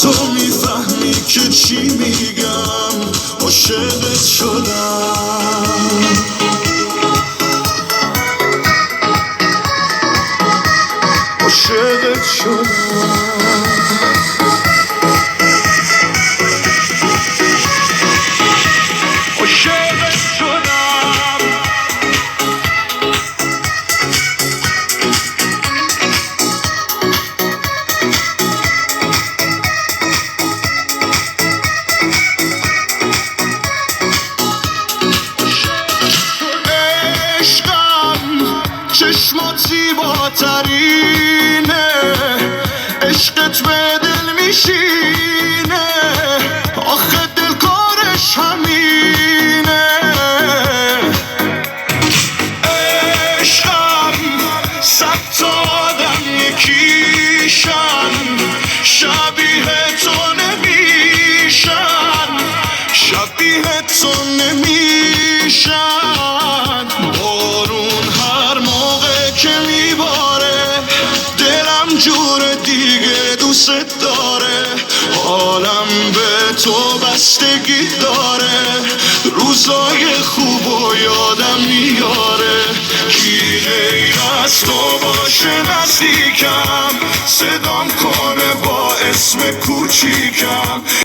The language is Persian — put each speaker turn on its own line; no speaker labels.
تو میفهمی که چی میگم، عاشقت شدم. عاشقت شدم. عاشقت شدم. عشقم چشماتی زیباترینه، عشقت به دل میشینه، آخه دل کارش همینه. عشقم صد تا آدم یکیشن، شبیه تو نمیشن، شبیه تو نمیشن. بارون هر موقع که میباره دلم جور دیگه دوست داره، حالم به تو بستگی داره، روزای خوب و یادم میاره. کی غیر از تو باشه نزدیکم، صدام کنه با اسم کوچیکم.